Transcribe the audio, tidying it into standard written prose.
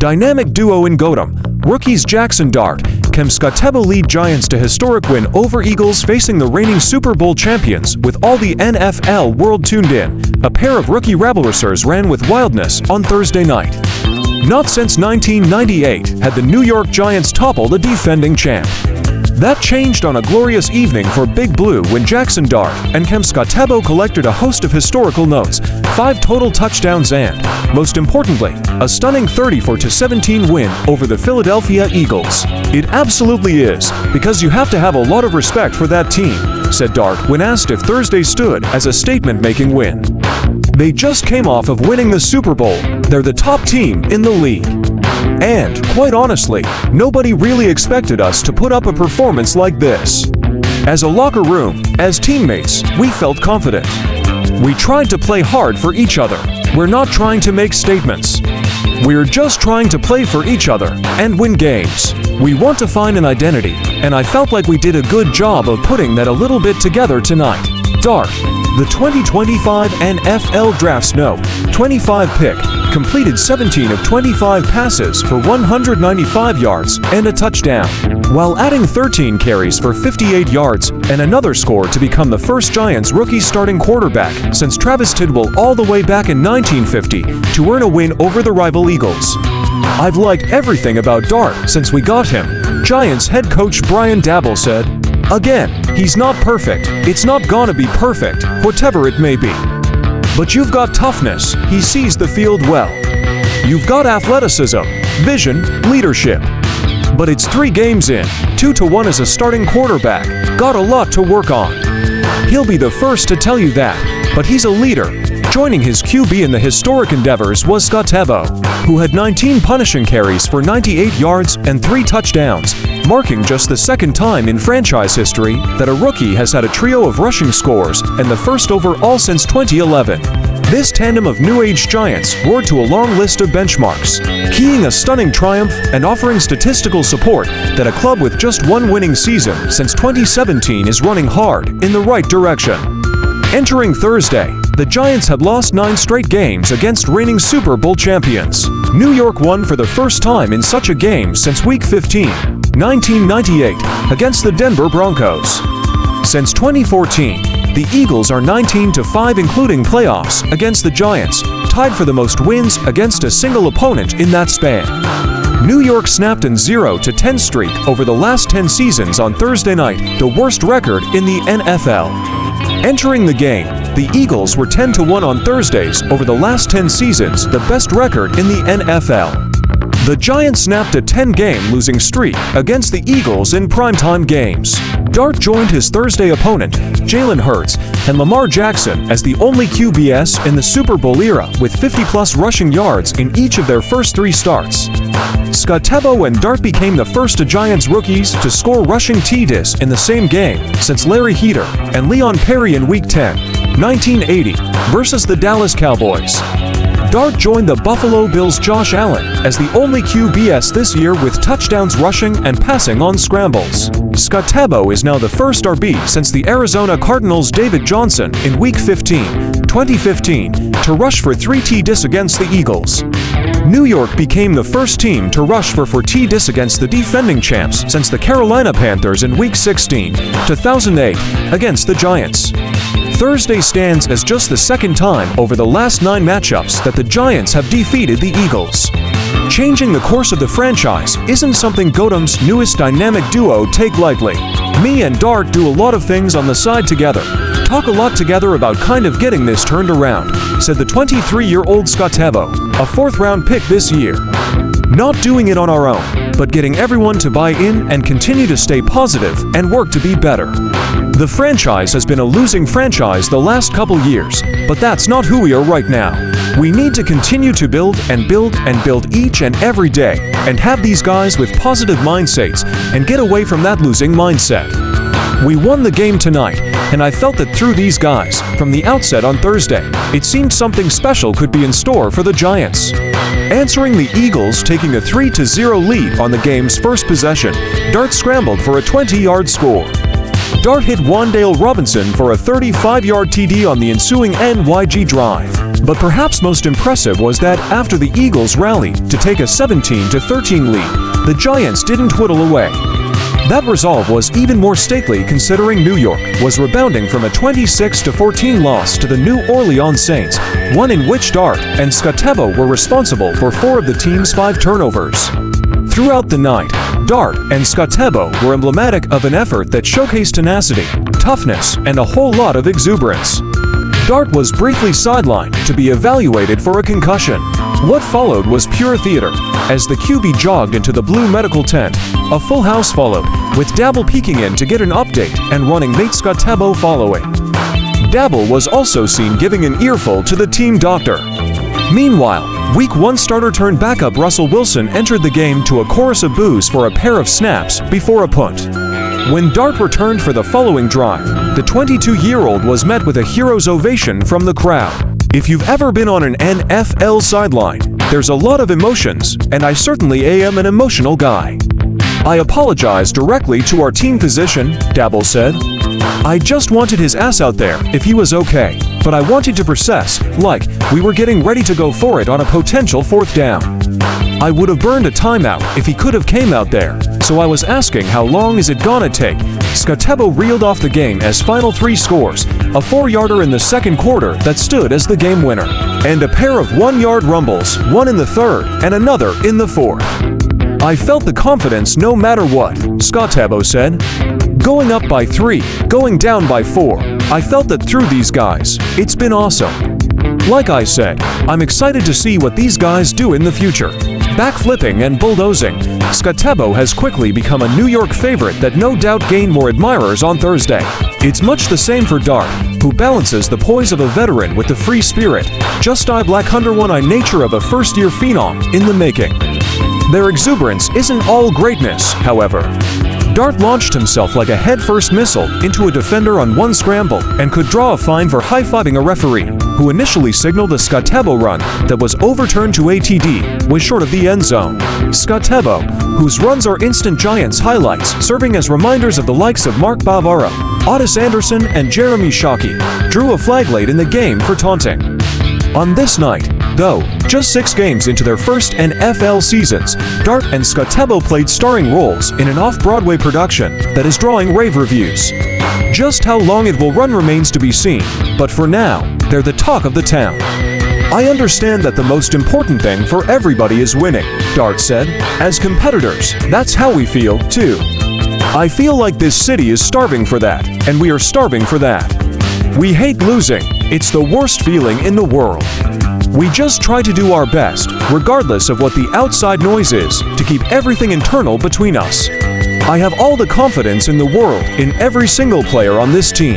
Dynamic duo in Gotham, rookies Jaxson and Skattebo lead Giants to historic win over Eagles facing the reigning Super Bowl champions with all the NFL world tuned in. A pair of rookie rebel-racers ran with wildness on Thursday night. Not since 1998 had the New York Giants toppled a defending champ. That changed on a glorious evening for Big Blue when Jaxson and Skattebo collected a host of historical notes, 5 total touchdowns and, most importantly, a stunning 34-17 win over the Philadelphia Eagles. It absolutely is, because you have to have a lot of respect for that team, said Dart when asked if Thursday stood as a statement-making win. They just came off of winning the Super Bowl. They're the top team in the league. And, quite honestly, nobody really expected us to put up a performance like this. As a locker room, as teammates, we felt confident. We tried to play hard for each other. We're not trying to make statements. We're just trying to play for each other and win games. We want to find an identity, and I felt like we did a good job of putting that a little bit together tonight. Dart, the 2025 NFL Draft's No. 25 pick, completed 17 of 25 passes for 195 yards and a touchdown, while adding 13 carries for 58 yards and another score to become the first Giants rookie starting quarterback since Travis Tidwell all the way back in 1950 to earn a win over the rival Eagles. I've liked everything about Dart since we got him, Giants head coach Brian Daboll said. Again, he's not perfect. It's not gonna be perfect, whatever it may be. But you've got toughness. He sees the field well. You've got athleticism, vision, leadership. But it's 3 games in, 2-1 as a starting quarterback. Got a lot to work on. He'll be the first to tell you that, but he's a leader. Joining his QB in the historic endeavors was Skattebo, who had 19 punishing carries for 98 yards and 3 touchdowns, marking just the second time in franchise history that a rookie has had a trio of rushing scores and the first overall since 2011. This tandem of New Age Giants roared to a long list of benchmarks, keying a stunning triumph and offering statistical support that a club with just 1 winning season since 2017 is running hard in the right direction. Entering Thursday, the Giants had lost 9 straight games against reigning Super Bowl champions. New York won for the first time in such a game since Week 15, 1998, against the Denver Broncos. Since 2014, the Eagles are 19-5 including playoffs against the Giants, tied for the most wins against a single opponent in that span. New York snapped a 0-10 streak over the last 10 seasons on Thursday night, the worst record in the NFL. Entering the game, the Eagles were 10-1 on Thursdays over the last 10 seasons, the best record in the NFL. The Giants snapped a 10-game losing streak against the Eagles in primetime games. Dart joined his Thursday opponent, Jalen Hurts and Lamar Jackson, as the only QBs in the Super Bowl era with 50-plus rushing yards in each of their first 3 starts. Skattebo and Dart became the first Giants rookies to score rushing TDs in the same game since Larry Heater and Leon Perry in Week 10, 1980, versus the Dallas Cowboys. Dart joined the Buffalo Bills' Josh Allen as the only QBs this year with touchdowns rushing and passing on scrambles. Skattebo is now the first RB since the Arizona Cardinals' David Johnson in Week 15, 2015, to rush for 3 TDs against the Eagles. New York became the first team to rush for 4 TDs against the defending champs since the Carolina Panthers in Week 16, 2008, against the Giants. Thursday stands as just the second time over the last 9 matchups that the Giants have defeated the Eagles. Changing the course of the franchise isn't something Gotham's newest dynamic duo take lightly. Me and Dart do a lot of things on the side together, talk a lot together about kind of getting this turned around, said the 23-year-old Skattebo, a 4th-round pick this year. Not doing it on our own, but getting everyone to buy in and continue to stay positive and work to be better. The franchise has been a losing franchise the last couple years, but that's not who we are right now. We need to continue to build and build and build each and every day, and have these guys with positive mindsets and get away from that losing mindset. We won the game tonight, and I felt that through these guys, from the outset on Thursday, it seemed something special could be in store for the Giants. Answering the Eagles taking a 3-0 lead on the game's first possession, Dart scrambled for a 20-yard score. Dart hit Wan'Dale Robinson for a 35-yard TD on the ensuing NYG drive. But perhaps most impressive was that after the Eagles rallied to take a 17-13 lead, the Giants didn't whittle away. That resolve was even more stately considering New York was rebounding from a 26-14 loss to the New Orleans Saints, one in which Dart and Skattebo were responsible for 4 of the team's 5 turnovers. Throughout the night, Dart and Skattebo were emblematic of an effort that showcased tenacity, toughness, and a whole lot of exuberance. Dart was briefly sidelined to be evaluated for a concussion. What followed was pure theater. As the QB jogged into the blue medical tent, a full house followed, with Dabble peeking in to get an update and running mate Skattebo following. Dabble was also seen giving an earful to the team doctor. Meanwhile, Week 1 starter turned backup Russell Wilson entered the game to a chorus of boos for a pair of snaps before a punt. When Dart returned for the following drive, the 22-year-old was met with a hero's ovation from the crowd. If you've ever been on an NFL sideline, there's a lot of emotions, and I certainly am an emotional guy. I apologize directly to our team physician, Dabble said. I just wanted his ass out there if he was okay, but I wanted to process, like, we were getting ready to go for it on a potential 4th down. I would have burned a timeout if he could have came out there, so I was asking how long is it gonna take. Skattebo reeled off the game as final 3 scores, a 4-yarder in the second quarter that stood as the game winner, and a pair of 1-yard rumbles, one in the 3rd and another in the 4th. I felt the confidence no matter what, Skattebo said. Going up by 3, going down by 4, I felt that through these guys, it's been awesome. Like I said, I'm excited to see what these guys do in the future. Backflipping and bulldozing, Skattebo has quickly become a New York favorite that no doubt gained more admirers on Thursday. It's much the same for Dart, who balances the poise of a veteran with the free spirit, just-eye black under-one-eye nature of a first-year phenom in the making. Their exuberance isn't all greatness, however. Dart launched himself like a head-first missile into a defender on one scramble and could draw a fine for high-fiving a referee, who initially signaled a Skattebo run that was overturned to ATD, was short of the end zone. Skattebo, whose runs are instant Giants highlights, serving as reminders of the likes of Mark Bavara, Otis Anderson, and Jeremy Shockey, drew a flag late in the game for taunting. On this night, though, just 6 games into their first NFL seasons, Dart and Skattebo played starring roles in an off-Broadway production that is drawing rave reviews. Just how long it will run remains to be seen, but for now, they're the talk of the town. I understand that the most important thing for everybody is winning, Dart said. As competitors, that's how we feel, too. I feel like this city is starving for that, and we are starving for that. We hate losing. It's the worst feeling in the world. We just try to do our best, regardless of what the outside noise is, to keep everything internal between us. I have all the confidence in the world in every single player on this team.